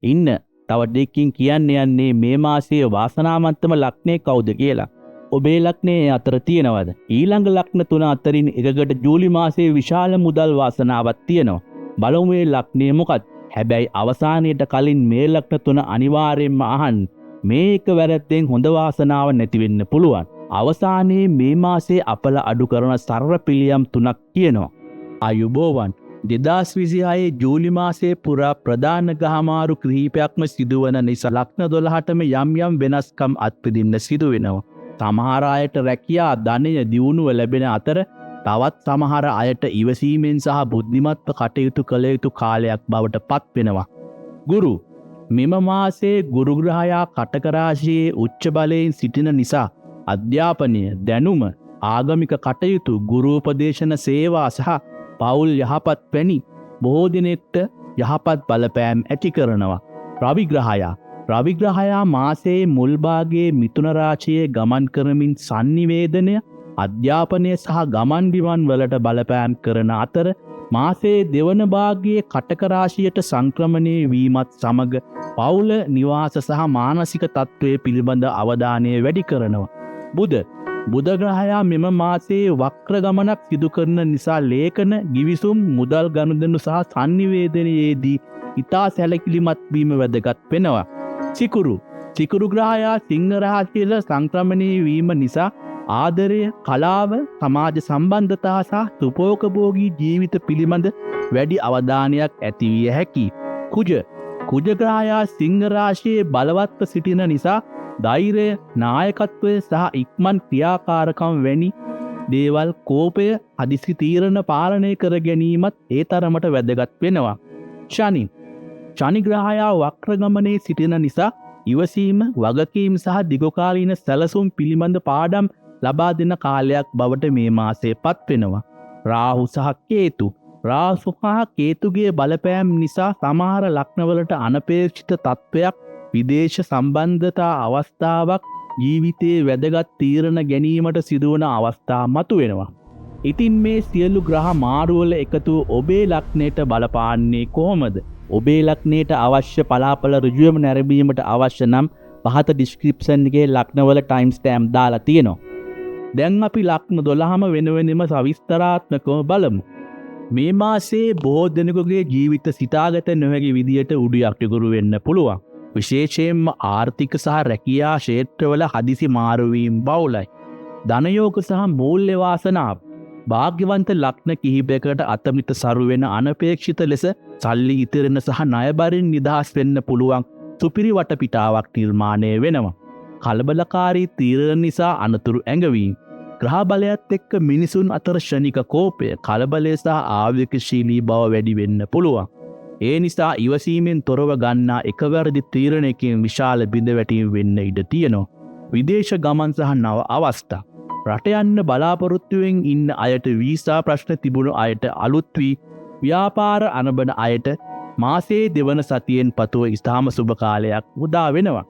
ඉන්න තව දෙකකින් කියන්න යන්නේ මේ මාසයේ වාසනාවන්තම ලග්නේ කවුද කියලා. ඔබේ ලග්නේ අතර තියෙනවද? ඊළඟ ලග්න තුන අතරින් එකකට ජූලි මාසයේ විශාල මුදල් වාසනාවක් තියෙනවා. බලමු මේ ලග්නේ මොකක්ද? හැබැයි අවසානයේට කලින් මේ ලග්න තුන අනිවාර්යයෙන්ම අහන්න. මේ එක වැරද්දෙන් හොඳ වාසනාවක් නැති වෙන්න පුළුවන්. අවසානයේ මේ මාසයේ අපල අඩු කරන සරල පිළියම් තුනක් තියෙනවා. ආයුබෝවන් 2026 ජූලි මාසයේ පුරා ප්‍රධාන ගහමාරු කිහිපයක්ම සිදුවන නිසා ලග්න 12ටම යම් යම් වෙනස්කම් අත්විඳින්න සිදු වෙනවා. සමහර අයට රැකියා ධනය දියුණුව ලැබෙන අතර තවත් සමහර අයට ඉවසීමෙන් සහ බුද්ධිමත්ව කටයුතු කළ යුතු කාලයක් බවට පත් වෙනවා. ගුරු මෙම මාසයේ ගුරු ග්‍රහයා කටක රාශියේ උච්ච බලයෙන් සිටින නිසා අධ්‍යාපනය, දැනුම, ආගමික කටයුතු, ගුරු උපදේශන සේවා සහ පවුල් යහපත් වැනි බොහෝ දිනෙකට යහපත් බලපෑම් ඇති කරනවා. රවි ග්‍රහයා මාසයේ මුල් භාගයේ මිථුන රාශියේ ගමන් කරමින් sannivedana, අධ්‍යාපනය සහ ගමන් බිමන් වලට බලපෑම් කරන අතර මාසයේ දෙවන භාගයේ කටක රාශියට සංක්‍රමණය වීමත් සමග පවුල, නිවාස සහ මානසික තත්ත්වයේ පිළිබඳ අවධානය වැඩි කරනවා. බුධ ග්‍රහයා මෙම මාසයේ වක්‍ර ගමනක් සිදු කරන නිසා ලේඛන, ගිවිසුම්, මුදල් ගනුදෙනු සහ sannivedanaයේදී ඉතා සැලකිලිමත් වීම වැදගත් වෙනවා. සිකුරු ග්‍රහයා සිංහ රාශියට සංක්‍රමණය වීම නිසා ආදරය, කලාව, සමාජ සම්බන්ධතා සහ සුඛෝපභෝගී ජීවිත පිළිබඳ වැඩි අවධානයක් ඇති විය හැකියි. කුජ ග්‍රහයා සිංහ රාශියේ බලවත්ව සිටින නිසා ධෛර්යය, නායකත්වය සහ ඉක්මන් ක්‍රියාකාරකම් වැනි දේවල්, කෝපය, හදිසි තීරණ පාලනය කර ගැනීමත් ඒ තරමට වැදගත් වෙනවා. ශනි ග්‍රහයා වක්‍ර ගමනේ සිටින නිසා ඉවසීම, වගකීම් සහ දීර්ඝකාලීන සැලසුම් පිළිබඳ පාඩම් ලබා දෙන කාලයක් බවට මේ මාසයේ පත් වෙනවා. රාහු සහ කේතුගේ බලපෑම් නිසා සමහර ලග්නවලට අනපේක්ෂිත තත්ත්වයක්, විදේශ සම්බන්ධතා අවස්ථාවක්, ජීවිතයේ වැදගත් තීරණ ගැනීමට සිදුවන අවස්ථා මතුවෙනවා. ඉතින් මේ සියලු ග්‍රහ මාරුවල එකතුව ඔබේ ලග්නයට බලපාන්නේ කොහොමද? ඔබේ ලග්නයට අවශ්‍ය පලාපල ඍජුවම නැරඹීමට අවශ්‍ය නම් පහත ඩිස්ක්‍රිප්ෂන් එකේ ලග්නවල ටයිම් ස්ටෑම්ප් දාලා තියෙනවා. දැන් අපි ලග්න 12ම වෙන සවිස්තරාත්මකව බලමු. මේ මාසයේ බොහෝ දෙනෙකුගේ ජීවිත සිතාගත නොහැකි විදියට උඩුයක්ටිගුරු වෙන්න පුළුවන්. විශේෂයෙන්ම ආර්ථික සහ රැකියා ක්ෂේත්‍රවල හදිසි මාරුවීම් බහුලයි. ධනයෝග සහ මූල්‍ය වාසනාව. භාග්‍යවන්ත ලග්න කිහිපයකට අතමිත සරු වෙන අනපේක්ෂිත ලෙස සල්ලි ඉතිරෙන සහ ණයබරින් නිදහස් වෙන්න පුළුවන් සුපිරි වටපිටාවක් නිර්මාණය වෙනවා. කලබලකාරී තීරණ නිසා අනතුරු ඇඟවීම. ග්‍රහ බලයත් එක්ක මිනිසුන් අතර ශනික කෝපය, කලබලය සහ ආවේගශීලී බව වැඩි වෙන්න පුළුවන්. ඒ නිසා ඉවසීමෙන් තොරව ගන්නා එකවැරදි තීරණයකින් විශාල බිඳවැටීම් වෙන්න ඉඩ තියෙනවා. විදේශ ගමන් සහ නව අවස්ථා. රට යන්න බලාපොරොත්තුවෙන් ඉන්න අයට, වීසා ප්‍රශ්න තිබුණු අයට, අලුත් වී ව්‍යාපාර අනබන අයට මාසයේ දෙවන සතියෙන් පතුව ඉතාම සුබ කාලයක් උදා වෙනවා.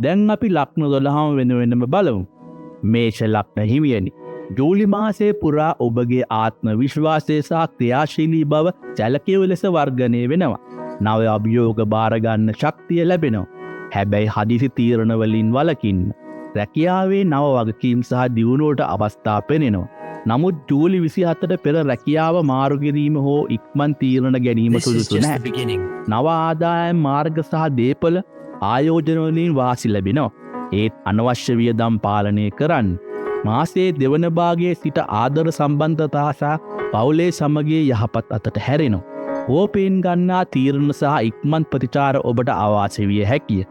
දැන් අපි ලග්න 12ම වෙනම බලමු. මේෂ ලග්න හිමියනි, ජූලි මාසයේ පුරා ඔබගේ ආත්ම විශ්වාසය සහ ක්‍රියාශීලී බව සැලකිය ලෙස වර්ධනය වෙනවා. නව අභියෝග බාර ගන්න ශක්තිය ලැබෙනවා. හැබැයි හදිසි තීරණ වලින් වළකින්න. රැකියාවේ නව වගකීම් සහ දියුණුවට අවස්ථා පෙනෙනවා. නමුත් ජූලි 24ට පෙර රැකියාව මාරු කිරීම හෝ ඉක්මන් තීරණ ගැනීම සුදුසු නැහැ. නව ආදායම් මාර්ග සහ දේපල ආයෝජන වලින් වාසි ලැබෙනවා. ඒත් අනවශ්‍ය වියදම් පාලනය කරන්න. මාසයේ දෙවන භාගයේ සිට ආදර සම්බන්ධතා සහ පවුලේ සමගිය යහපත් අතට හැරෙනවා. ඕපෙන් ගන්නා තීරණ සහ ඉක්මන් ප්‍රතිචාර ඔබට අවාසි විය හැකිය.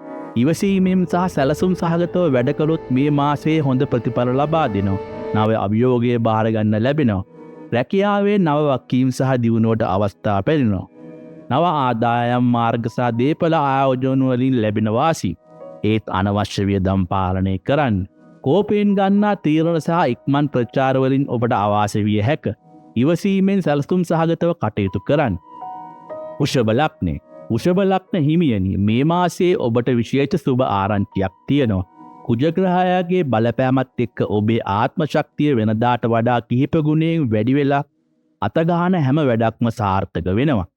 ඉවසීමෙන් සහ සැලසුම් සහගතව වැඩ කළොත් මේ මාසයේ හොඳ ප්‍රතිඵල ලබා දෙනවා. නව අභියෝගයේ බාර ගන්න ලැබෙනවා. රැකියාවේ නව වගකීම් සහ දියුණුවට අවස්ථා ලැබෙනවා. නව ආදායම් මාර්ග සහ දේපල ආයෝජන වලින් ලැබෙන වාසි. ඒත් අනවශ්‍ය වියදම් පාලනය කරන්න. කෝපයෙන් ගන්නා තීරණ සහ ඉක්මන් ප්‍රචාර වලින් ඔබට අවාසි විය හැක. ඉවසීමෙන් සැලසුම් සහගතව කටයුතු කරන්න. වෘෂභ ලග්න හිමියනි, මේ මාසයේ ඔබට විශේෂ සුබ ආරංචියක් තියෙනවා. කුජ ග්‍රහයාගේ බලපෑමත් එක්ක ඔබේ ආත්ම ශක්තිය වෙනදාට වඩා කිහිප ගුණයෙන් වැඩි වෙලා අතගහන හැම වැඩක්ම සාර්ථක වෙනවා.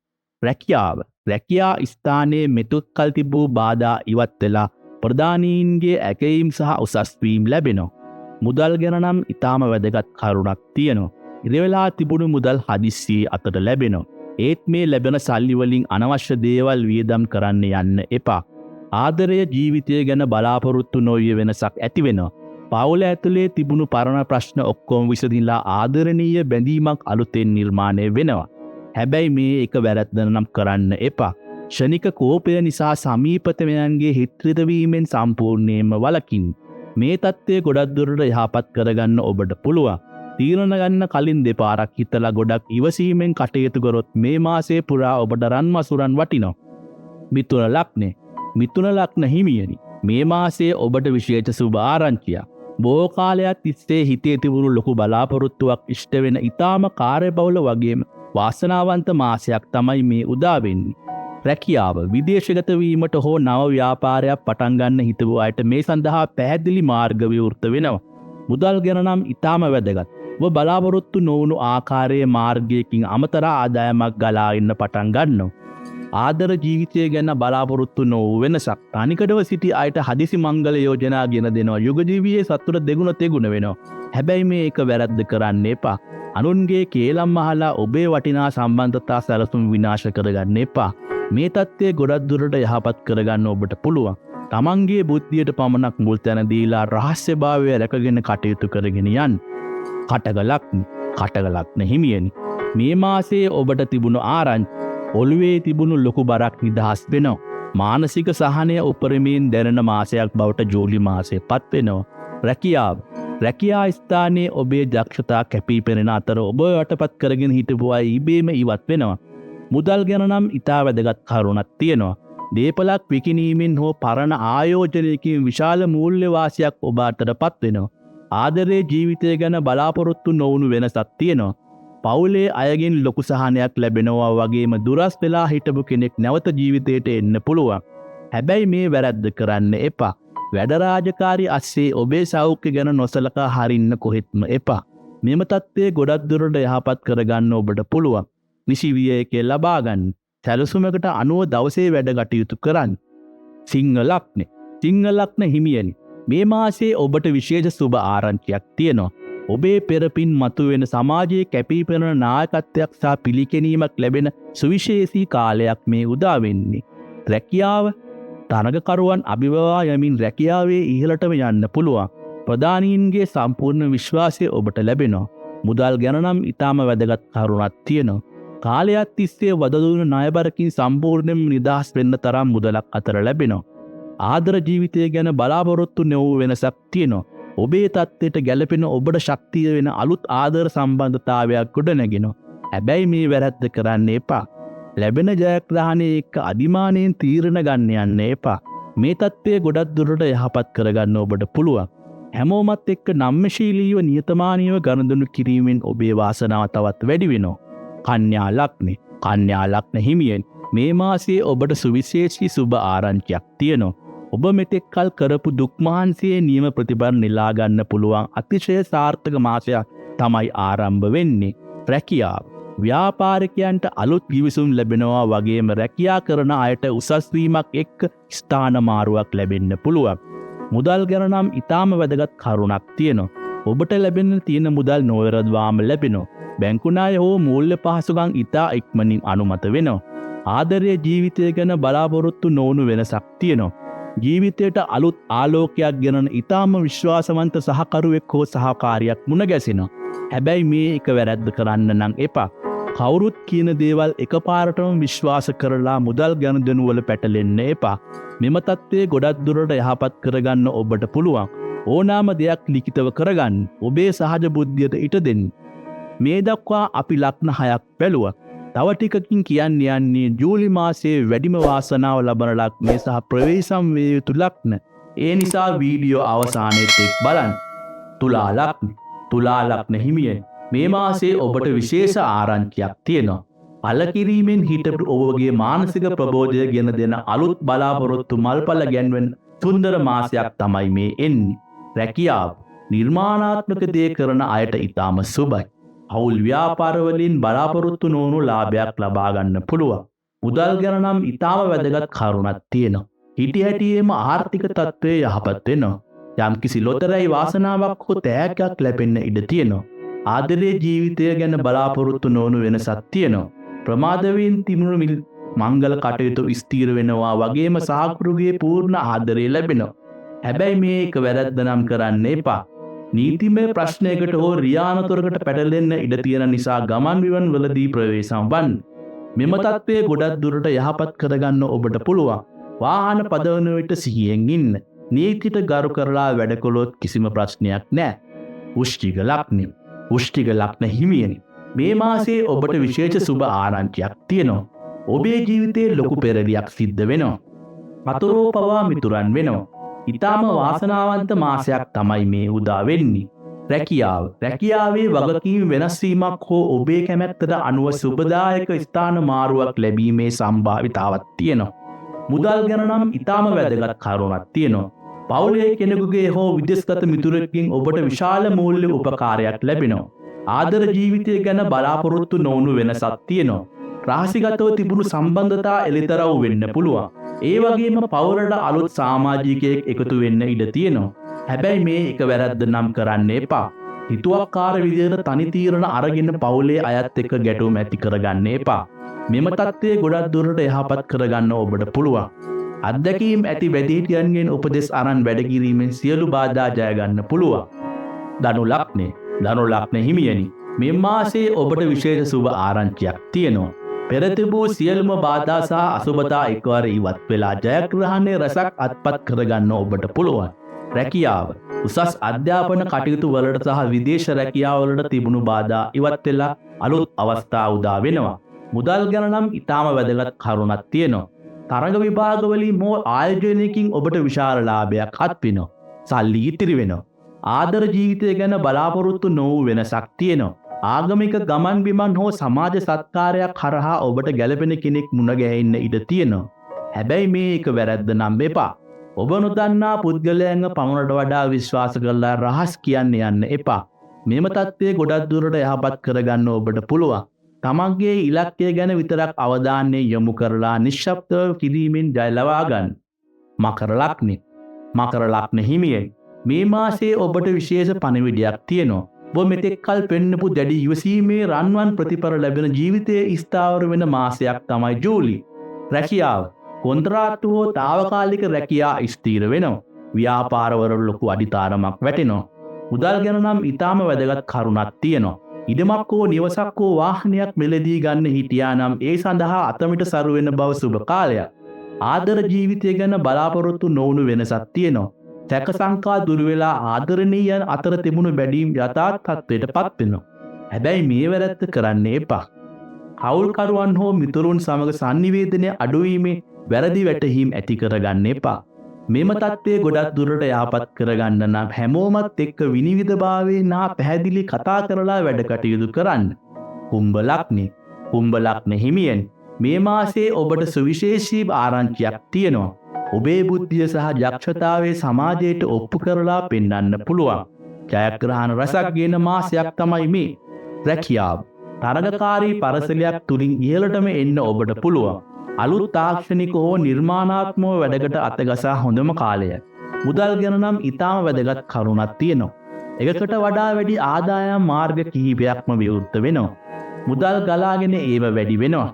රැකියා ස්ථානයේ මෙතුක් කල් තිබූ බාධා ඉවත් වෙලා ප්‍රධානීන්ගේ ඇකීම් සහ උසස් වීම ලැබෙනවා. මුදල් ගැන නම් ඊටාම වැදගත් කරුණක් තියෙනවා. ඉරවෙලා තිබුණු මුදල් හදිස්සියේ අතට ලැබෙනවා. ඒත් මේ ලැබෙන සල්ලි වලින් අනවශ්‍ය දේවල් වියදම් කරන්න යන්න එපා. ආදරය ජීවිතය ගැන බලාපොරොත්තු නොවිය වෙනසක් ඇති වෙනවා. පවුල ඇතුලේ තිබුණු පරණ ප්‍රශ්න ඔක්කොම විසඳිලා ආදරණීය බැඳීමක් අලුතෙන් නිර්මාණය වෙනවා. හැබැයි මේ එක වැරද්ද නම් කරන්න එපා. ක්ෂණික කෝපය නිසා සමීපතමයන්ගේ හිත්‍රිත වීමෙන් සම්පූර්ණයෙන්ම වළකින්න. මේ தත්ත්වය ගොඩක් දුරට යහපත් කරගන්න ඔබට පුළුවන්. තීරණ ගන්න කලින් දෙපාරක් හිතලා ගොඩක් ඉවසීමෙන් කටයුතු කරොත් මේ මාසයේ පුරා ඔබට රන් මසුරන් වටිනවා. මිථුන ලග්නේ. මිථුන ලග්න හිමියනි. මේ මාසයේ ඔබට විශේෂ සුබ ආරංචියක්. බොහෝ කාලයක් තිස්සේ හිතේ තිබුණු ලොකු බලාපොරොත්තුවක් ඉෂ්ට වෙන ඊටාම කාර්යබහුල වගේම වාසනාවන්ත මාසයක් තමයි මේ උදා වෙන්නේ. රැකියාව විදේශගත වීමට හෝ නව ව්‍යාපාරයක් පටන් ගන්න හිතපු අයට මේ සඳහා පැහැදිලි මාර්ග විවෘත වෙනවා. මුදල් ගැන නම් ඊටාම වැදගත්. ඔබ බලාපොරොත්තු නොවුණු ආකාරයේ මාර්ගයකින් අමතර ආදායමක් ගලා එන්න පටන් ගන්නවා. ආදර ජීවිතය ගැන බලාපොරොත්තු නොවූ වෙනසක්. තනිකඩව සිටි අයට හදිසි මංගල යෝජනා ගෙන දෙනවා. යුග ජීවිතයේ සතුට දෙගුණ තෙගුණ වෙනවා. හැබැයි මේ එක වැරද්ද කරන්න එපා. අනුන්ගේ කේලම් අහලා ඔබේ වටිනා සම්බන්ධතා සැලසුම් විනාශ කරගන්න එපා. මේ தත්ත්වය ගොඩක් දුරට යහපත් කරගන්න ඔබට පුළුවන්. තමන්ගේ බුද්ධියට පමණක් මුල් තැන දීලා රහස්‍යභාවය රැකගෙන කටයුතු කරගෙන යන්න. කටක ලග්න හිමියනි. මේ මාසයේ ඔබට තිබුණු ආරංචි ඔළුවේ තිබුණු ලොකු බරක් නිදහස් වෙනවා. මානසික සහනය උපරිමයෙන් දැනෙන මාසයක් බවට ජූලි මාසයේ පත් වෙනවා. රැකියා ස්ථානයේ ඔබේ දක්ෂතා කැපී පෙනෙන අතර ඔබ යටපත් කරගෙන හිටපු අය ඉබේම ඉවත් වෙනවා. මුදල් ගැන නම් ඉතා වැදගත් කරුණක් තියෙනවා. දීපලක් විකිණීමෙන් හෝ පරණ ආයෝජනයකින් විශාල මූල්‍ය වාසියක් ඔබ අතරපත් වෙනවා. ආදරයේ ජීවිතය ගැන බලාපොරොත්තු නොවුණු වෙනසක් තියෙනවා. පවුලේ අයගෙන් ලොකු සහනයක් ලැබෙනවා වගේම දුරස් වෙලා හිටපු කෙනෙක් නැවත ජීවිතයට එන්න පුළුවන්. හැබැයි මේ වැරද්ද කරන්න එපා. වැඩ රාජකාරී අස්සේ ඔබේ සෞඛ්‍ය ගැන නොසලකා හරින්න කොහෙත්ම එපා. මෙම තත්ත්වය ගොඩක් දුරට යහපත් කරගන්න ඔබට පුළුවන්. නිසි විවේකය ලබා ගන්න. සැලසුමකට අනුව දවසේ වැඩ කටයුතු කරන්න. සිංහ ලග්න හිමියනි. මේ මාසයේ ඔබට විශේෂ සුබ ආරංචියක් තියෙනවා. ඔබේ පෙරපින් මතුවෙන සමාජයේ කැපී පෙනෙන නායකත්වයක් සහ පිළිගැනීමක් ලැබෙන සුවිශේෂී කාලයක් මේ උදා වෙන්නේ. රැකියාව තරගකරුවන් අභිබවා යමින් රැකියාවේ ඉහළටම යන්න පුළුවන්. ප්‍රධානීන්ගේ සම්පූර්ණ විශ්වාසය ඔබට ලැබෙනවා. මුදල් ගැන නම් ඊටාම වැදගත් කරුණක් තියෙනවා. කාලයක් තිස්සේ වදදුන ණයබරකින් සම්පූර්ණයෙන්ම නිදහස් වෙන්න තරම් මුදලක් අතර ලැබෙනවා. ආදර ජීවිතය ගැන බලාපොරොත්තු නොවූ වෙනසක් තියෙනවා. ඔබේ තත්ත්වයට ගැලපෙන ඔබට ශක්තිය වෙන අලුත් ආදර සම්බන්ධතාවයක් ගොඩනගෙනවා. හැබැයි මේ වැරද්ද කරන්න එපා. ලැබෙන ජයග්‍රහණය එක්ක අදිමානයෙන් තීරණ ගන්න යන්න එපා. මේ தත්ත්වය ගොඩක් දුරට යහපත් කරගන්න ඔබට පුළුවන්. හැමෝමත් එක්ක නම්‍යශීලීව නියතමානීව ගනුදෙනු කිරීමෙන් ඔබේ වාසනාව තවත් වැඩි වෙනවා. කන්‍යා ලග්න හිමියන් මේ මාසයේ ඔබට සුවිශේෂී සුබ ආරංචියක් තියෙනවා. ඔබ මෙතෙක් කල් කරපු දුක් මහන්සියේ නියම ප්‍රතිඵල නෙලා ගන්න පුළුවන් අතිශය සාර්ථක මාසයක් තමයි ආරම්භ වෙන්නේ. රැකියාව ව්‍යාපාරිකයන්ට අලුත් ගිවිසුම් ලැබෙනවා වගේම රැකියා කරන අයට උසස් වීමක් එක්ක ස්ථාන මාරුවක් ලැබෙන්න පුළුවන්. මුදල් ගැන නම් ඊටාම වැදගත් කරුණක් තියෙනවා. ඔබට ලැබෙන්න තියෙන මුදල් නොවරදවාම ලැබෙනවා. බැංකු ණය හෝ මූල්‍ය පහසුකම් ඉතා ඉක්මනින් අනුමත වෙනවා. ආදරයේ ජීවිතය ගැන බලාපොරොත්තු නොවුණු වෙනසක් තියෙනවා. ජීවිතයට අලුත් ආලෝකයක් ගෙනන ඊටාම විශ්වාසවන්ත සහකරුවෙක් හෝ සහකාරියක් මුණ ගැසෙනවා. හැබැයි මේ එක වැරද්ද කරන්න නම් එපා. කවුරුත් කියන දේවල් එකපාරටම විශ්වාස කරලා මුදල් ගනුදෙනු වල පැටලෙන්න එපා. මෙම தත්ත්වය ගොඩක් දුරට යහපත් කරගන්න ඔබට පුළුවන්. ඕනෑම දෙයක් ලිඛිතව කරගන්න. ඔබේ සහජ බුද්ධියට ඉඩ දෙන්න. මේ දක්වා අපි ලග්න 6ක් බැලුවා. තව ටිකකින් කියන්න යන්නේ ජූලි මාසයේ වැඩිම වාසනාව ලබන ලග්නය සහ ප්‍රවේශම් වේ යුතු ලග්න. ඒ නිසා වීඩියෝ අවසානයේත් එක් බලන්න. තුලා ලග්න හිමියන් මේ මාසයේ ඔබට විශේෂ ආරංචියක් තියෙනවා. පළකිරීමෙන් හිටපු ඔබගේ මානසික ප්‍රබෝධය ගෙන දෙන අලුත් බලාපොරොත්තු මල්පල ගැන්වෙන සුන්දර මාසයක් තමයි මේ එන්නේ. රැකියාව නිර්මාණාත්මක දේ කරන අයට ඊටාම සුබයි. අවුල් ව්‍යාපාරවලින් බලාපොරොත්තු නොවුණු ලාභයක් ලබා ගන්න පුළුවන්. මුදල් ගැන නම් ඉතාම වැදගත් කරුණක් තියෙනවා. හිටි හැටියේම ආර්ථික තත්ත්වය යහපත් වෙනවා. යම්කිසි ලොතරැයි වාසනාවක් හෝ තෑග්ගක් ලැබෙන්න ඉඩ තියෙනවා. ආදරේ ජීවිතය ගැන බලාපොරොත්තු නොවුණු වෙනසක් තියෙනවා. ප්‍රමාදයෙන් තිබුණු මංගල කටයුතු ස්ථීර වෙනවා වගේම සහකරුගේ පූර්ණ ආදරය ලැබෙනවා. හැබැයි මේ එක වැරද්ද නම් කරන්න එපා. නීතිමය ප්‍රශ්නයකට හෝ රියානතුරකට පැටලෙන්න ඉඩ තියෙන නිසා ගමන් විමන් වලදී ප්‍රවේශම් වන්න. මෙම තත්ත්වය ගොඩක් දුරට යහපත් කරගන්න ඔබට පුළුවන්. වාහන පදවන විට සිහියෙන් ඉන්න. නීතිට ගරු කරලා වැඩ කළොත් කිසිම ප්‍රශ්නයක් නැහැ. වෘශ්චික ලග්නය. වෘශ්චික ලග්න හිමියනි. මේ මාසයේ ඔබට විශේෂ සුබ ආරංචියක් තියෙනවා. ඔබේ ජීවිතයේ ලොකු පෙරලියක් සිද්ධ වෙනවා. අතුරෝ පවා මිතුරන් වෙනවා. ඊටාම වාසනාවන්ත මාසයක් තමයි මේ උදා වෙන්නේ. රැකියාව. රැකියාවේ වගකීම් වෙනස් වීමක් හෝ ඔබේ කැමැත්තට අනුව සුබදායක ස්ථාන මාරුවක් ලැබීමේ සම්භාවිතාවක් තියෙනවා. මුදල් ගැන නම් ඊටාම වැදගත් කරුණක් තියෙනවා. පවුලේ කෙනෙකුගේ හෝ විදේශගත මිතුරෙක්ගෙන් ඔබට විශාල මූල්‍ය උපකාරයක් ලැබෙනවා. ආදර ජීවිතය ගැන බලාපොරොත්තු නොවුණු වෙනසක් තියෙනවා. රහසිගතව තිබුණු සම්බන්ධතා එළිතරව් වෙන්න පුළුවන්. ඒ වගේම පවුලට අලුත් සමාජිකයෙක් එකතු වෙන්න ඉඩ තියෙනවා. හැබැයි මේ එක වැරද්ද නම් කරන්න එපා. හිතුවක්කාර විදිහට තනි තීරණ අරගෙන පවුලේ අයත් එක්ක ගැටුම් ඇති කරගන්න එපා. මෙම තත්ත්වය ගොඩක් දුරට යහපත් කරගන්න ඔබට පුළුවන්. අත්දැකීම් ඇති වැඩිහිටියන්ගෙන් උපදෙස් අරන් වැඩ කිරීමෙන් සියලු බාධා ජය ගන්න පුළුවන්. ධනු ලග්නේ. ධනු ලග්න හිමියනි. මේ මාසයේ ඔබට විශේෂ සුබ ආරංචියක් තියෙනවා. පෙර තිබූ සියලුම බාධා සහ අසුබතා එකවර ඉවත් වෙලා ජයග්‍රහණයේ රසක් අත්පත් කරගන්න ඔබට පුළුවන්. රැකියාව. උසස් අධ්‍යාපන කටයුතු වලට සහ විදේශ රැකියාව වලට තිබුණු බාධා ඉවත් වෙලා අලුත් අවස්ථා උදා වෙනවා. මුදල් ගැන නම් ඊටාම වැදගත් කරුණක් තියෙනවා. තරඟ විභාගවලින් හෝ ආයෝජනයකින් ඔබට විශාල ලාභයක් අත් වෙනවා. සල්ලි ඉතිරි වෙනවා. ආදර ජීවිතය ගැන බලාපොරොත්තු නොවූ වෙනසක් තියෙනවා. ආගමික ගමන් බිමන් හෝ සමාජ සත්කාරයක් හරහා ඔබට ගැළපෙන කෙනෙක් මුණ ගැහෙන්න ඉඩ තියෙනවා. හැබැයි මේ එක වැරද්ද නම් එපා. ඔබ නොදන්නා පුද්ගලයන්ව පමණට වඩා විශ්වාස කරලා රහස් කියන්න යන්න එපා. මෙම තත්ත්වය ගොඩක් දුරට යහපත් කරගන්න ඔබට පුළුවන්. තමන්ගේ ඉලක්කය ගැන විතරක් අවධානය යොමු කරලා නිශ්ශබ්දව කිරීමෙන් ජය ලබා ගන්න. මකර ලග්නය. මකර ලග්න හිමියනි. මේ මාසයේ ඔබට විශේෂ පණිවිඩයක් තියෙනවා. ඔබ මෙතෙක් කල් පෙන්නපු දැඩි ඉවසීමේ රන්වන් ප්‍රතිඵල ලැබෙන ජීවිතයේ ස්ථාවර වෙන මාසයක් තමයි ජූලි. රැකියාව. කොන්ත්‍රාත්තු හෝ తాවකාලික රැකියා ස්ථීර වෙනවා. ව්‍යාපාරවල ලොකු අඩිතාරමක් වැටෙනවා. මුදල් ගැන නම් ඊටාම වැදගත් කරුණක් තියෙනවා. ඉඩමක් හෝ නිවසක් හෝ වාහනයක් මෙලදී ගන්න හිටියා නම් ඒ සඳහා අතමිට සරු වෙන බව සුබ කාලයක්. ආදර ජීවිතය ගැන බලාපොරොත්තු නොවුණු වෙනසක් තියෙනවා. සැක සංකා දුර වෙලා ආදරණීයන් අතර තිබුණු බැඳීම් යථාර්ථ තත්ත්වයට පත් වෙනවා. හැබැයි මේ වැරැද්ද කරන්න එපා. හවුල්කරුවන් හෝ මිතුරුන් සමග sannivedanaye අඩුවීමේ වැරදි වැටහීම් ඇති කරගන්න එපා. මෙම තත්ත්වය ගොඩක් දුරට යහපත් කරගන්න නම් හැමෝමත් එක්ක විනිවිදභාවයෙන් හා පැහැදිලි කතා කරලා වැඩ කටයුතු කරන්න. කුම්භ ලග්නය. කුම්භ ලග්න හිමියනි. මේ මාසයේ ඔබට සුවිශේෂී ආරංචියක් තියෙනවා. ඔබේ බුද්ධිය සහ දක්ෂතාවයේ සමාජයට ඔප්පු කරලා පෙන්වන්න පුළුවන්. ජයග්‍රහණ රසක් ගෙන මාසයක් තමයි මේ. රැකියාව. තරගකාරී පරසලයක් තුලින් ඉහළටම එන්න ඔබට පුළුවන්. අලුත් තාක්ෂණික හෝ නිර්මාණාත්මක වැඩකට අතගසා හොඳම කාලය. මුදල් ගැන නම් ඊටාම වැදගත් කරුණක් තියෙනවා. එකකට වඩා වැඩි ආදායම් මාර්ග කිහිපයක්ම විවෘත වෙනවා. මුදල් ගලාගෙන ඒව වැඩි වෙනවා.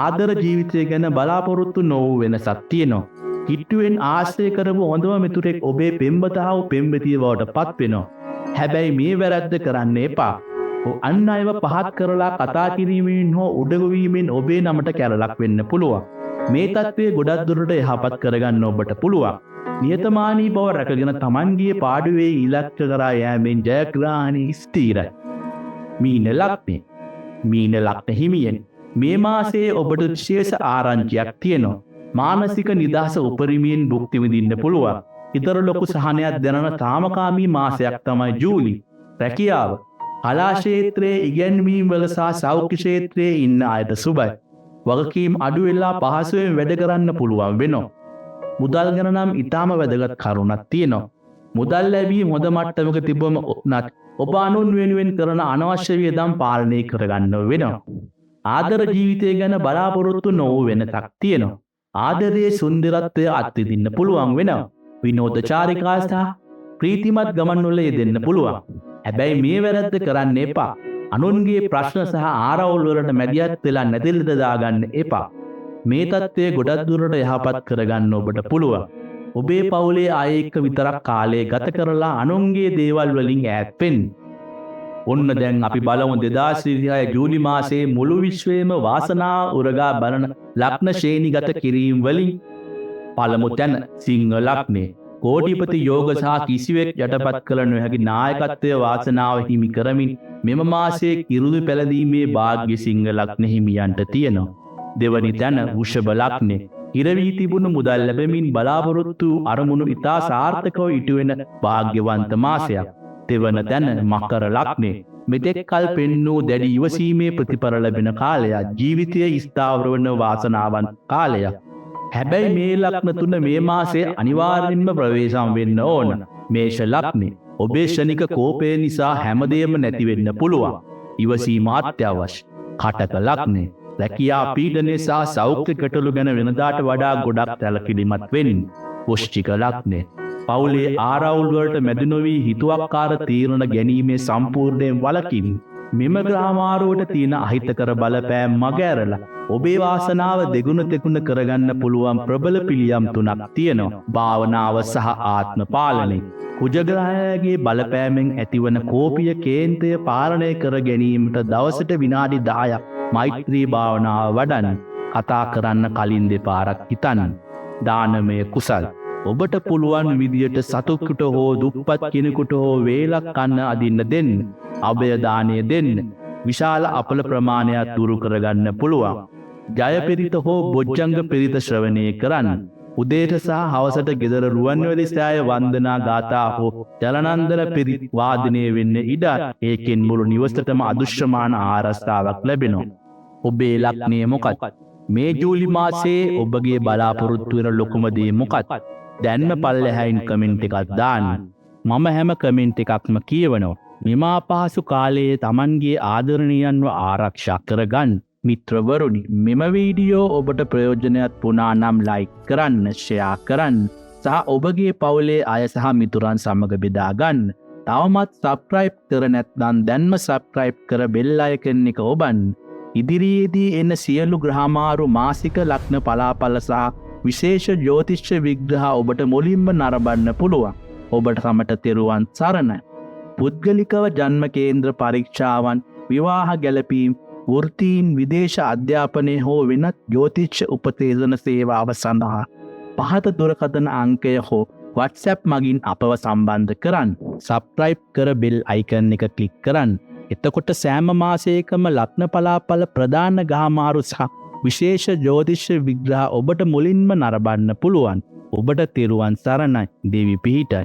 ආදර ජීවිතය ගැන බලාපොරොත්තු නොවූ වෙනසක් තියෙනවා. කිට්ටුවෙන් ආශ්‍රය කරපු හොඳම මිතුරෙක් ඔබේ පෙම්වතා හෝ පෙම්වතිය බවට පත් වෙනවා. හැබැයි මේ වැරද්ද කරන්න එපා. අන් අයව පහත් කරලා කතා කිරීමෙන් හෝ උඩඟු වීමෙන් ඔබේ නමට කැරලක් වෙන්න පුළුවන්. මේ තත්ත්වය ගොඩක් දුරට යහපත් කරගන්න ඔබට පුළුවන්. නියතමානී බව රැකගෙන Tamanගේ පාඩුවේ ඉලක්ක කරා යෑමෙන් ජයග්‍රහණය ස්ථිරයි. මීන ලග්නය. මීන ලග්න හිමියනි. මේ මාසයේ ඔබට විශේෂ ආරංචියක් තියෙනවා. මානසික නිදහස උපරිමයෙන් භුක්ති විඳින්න පුළුවන්. ඊතර ලොකු සහනයක් දැනන කාමකාමී මාසයක් තමයි ජූලි. රැකියාව. කලා ක්ෂේත්‍රයේ ඉගැන්වීම් වල සහ සෞඛ්‍ය ක්ෂේත්‍රයේ ඉන්න අයට සුබයි. වගකීම් අඩු වෙලා පහසුවෙන් වැඩ කරන්න පුළුවන් වෙනවා. මුදල් ගැන නම් ඊටාම වැදගත් කරුණක් තියෙනවා. මුදල් ලැබීම හොඳ මට්ටමක තිබුවම ඔබ අනුන් වෙනුවෙන් කරන අනවශ්‍ය වියදම් පාලනය කරගන්න වෙනවා. ආදර ජීවිතය ගැන බලාපොරොත්තු නොවූ වෙනසක් තියෙනවා. ආදරයේ සුන්දරත්වය අත්විඳින්න පුළුවන් වෙනවා. විනෝද චාරිකා සහ ප්‍රීතිමත් ගමන්වල යෙදෙන්න පුළුවන්. හැබැයි මේ වැරද්ද කරන්න එපා. අනුන්ගේ ප්‍රශ්න සහ ආරවුල් වලට මැදිහත් වෙලා නැතිලද දාගන්න එපා. මේ தත්ත්වය ගොඩක් දුරට යහපත් කරගන්න ඔබට පුළුවන්. ඔබේ පවුලේ අය එක්ක විතරක් කාලය ගත කරලා අනුන්ගේ දේවල් වලින් ඈත් වෙන්න. ඔන්න දැන් අපි බලමු 2026 ජූලි මාසයේ මුළු විශ්වයේම වාසනාව උරගා බලන ලග්න ශ්‍රේණිගත කිරීම වලින් පළමු තැන සිංහ ලග්නේ. කෝටිපති යෝග සහ කිසිවෙක් යටපත් කළ නොහැකි නායකත්වයේ වාසනාව හිමි කරමින් මෙම මාසයේ කිරුළු පැලදීමේ වාග්ය සිංහ ලග්න හිමියන්ට තියෙනවා. දෙවනි තැන වෘෂභ ලග්නේ. ඉරවී තිබුණු මුදල් ලැබෙමින් බලාපොරොත්තු අරමුණු ඉතා සාර්ථකව ඉටු වෙන වාග්යවන්ත මාසයක්. දෙවන තැන මකර ලග්නේ. මෙතෙක් කල් පෙන්නූ දැඩි ඉවසීමේ ප්‍රතිඵල ලැබෙන කාලයක්. ජීවිතය ස්ථාවර වන වාසනාවන්ත කාලයක්. හැබැයි මේ ලග්න තුන මේ මාසයේ අනිවාර්යෙන්ම ප්‍රවේශම් වෙන්න ඕන. මේෂ ලග්නේ. ඔබේ ශනික කෝපය නිසා හැමදේම නැති වෙන්න පුළුවන්. ඉවසීම අත්‍යවශ්‍ය. කටක ලග්නේ. රැකියා පීඩනය සහ සෞඛ්‍ය ගැටලු ගැන වෙනදාට වඩා ගොඩක් සැලකිලිමත් වෙන්න. වෘශ්චික ලග්නේ. පවුලේ ආරවුල් වලට මැදි නොවි හිතුවක්කාර තීරණ ගැනීමේ සම්පූර්ණයෙන් වළකින් මෙම ග්‍රහමාරුවට තියෙන අහිතකර බලපෑම් මගහැරලා ඔබේ වාසනාව දෙගුණ තෙගුණ කරගන්න පුළුවන් ප්‍රබල පිළියම් තුනක් තියෙනවා. භාවනාව සහ ආත්ම පාලනය. කුජග්‍රහයාගේ බලපෑමෙන් ඇතිවන කෝපීය කේන්ද්‍රය පාලනය කර ගැනීමට දවසට විනාඩි 10ක් මෛත්‍රී භාවනාව වඩන්න. කතා කරන්න කලින් දෙපාරක් හිතන්න. දානමය කුසල්. ඔබට පුළුවන් විදියට සතුටුට හෝ දුප්පත් කෙනෙකුට හෝ වේලක් කන්න අදින්න දෙන්න. අභය දානය දෙන්න. විශාල අපල ප්‍රමාණයක් දුරු කරගන්න පුළුවන්. ජය පිරිත හෝ බොජ්ජංග පිරිත ශ්‍රවණය කරන්න. උදේට සහ හවසට ගෙදර රුවන්වැලි සෑය වන්දනා ගාථා හෝ ජලනන්දන පිරිත් වාදනය වෙන්න ඉඩ. ඒකෙන් මුළු නිවසටම අදෘශ්‍යමාන ආරක්ෂාවක් ලැබෙනවා. ඔබේ ලග්නය මොකක්ද? මේ ජූලි මාසයේ ඔබගේ බලාපොරොත්තු වෙන ලොකුම දේ මොකක්ද? දැන්ම පල්ලෙහායින් කමෙන්ට් එකක් දාන්න. මම හැම කමෙන්ට් එකක්ම කියවනවා. මෙමා පහසු කාලයේ Tamanගේ ආදරණීයන්ව ආරක්ෂා කරගන්න. මිත්‍රවරුනි, මෙම වීඩියෝ ඔබට ප්‍රයෝජනවත් වුණා නම් ලයික් කරන්න, ෂෙයා කරන්න සහ ඔබගේ පවුලේ අය සහ මිතුරන් සමග බෙදා ගන්න. තවමත් සබ්ස්ක්‍රයිබ් කර නැත්නම් දැන්ම සබ්ස්ක්‍රයිබ් කර බෙල් අයිකන් එක ඔබන්න. ඉදිරියේදී එන සියලු ග්‍රහමාරු මාසික ලග්න පලාපල සහ විශේෂ ජ්‍යොතිෂ විග්‍රහ ඔබට මුලින්ම නරඹන්න පුළුවන්. ඔබට සමට තෙරුවන් සරණයි. පුද්ගලිකව ජන්ම කේන්ද්‍ර පරීක්ෂාවන්, විවාහ ගැලපීම්, වෘත්තීන්, විදේශ අධ්‍යාපනය හෝ වෙනත් ජ්‍යොතිෂ උපදේශන සේවාව සඳහා පහත දුරකථන අංකය හෝ WhatsApp මගින් අපව සම්බන්ධ කරන්න. සබ්ස්ක්‍රයිබ් කර බෙල් අයිකන් එක ක්ලික් කරන්න. එතකොට සෑම මාසයකම ලග්න පලාපල ප්‍රධාන ග්‍රහමාරු සහ විශේෂ ජ්‍යොතිෂ විග්‍රහ ඔබට මුලින්ම නරඹන්න පුළුවන්. ඔබට තෙරුවන් සරණයි. දෙවි පිහිටයි.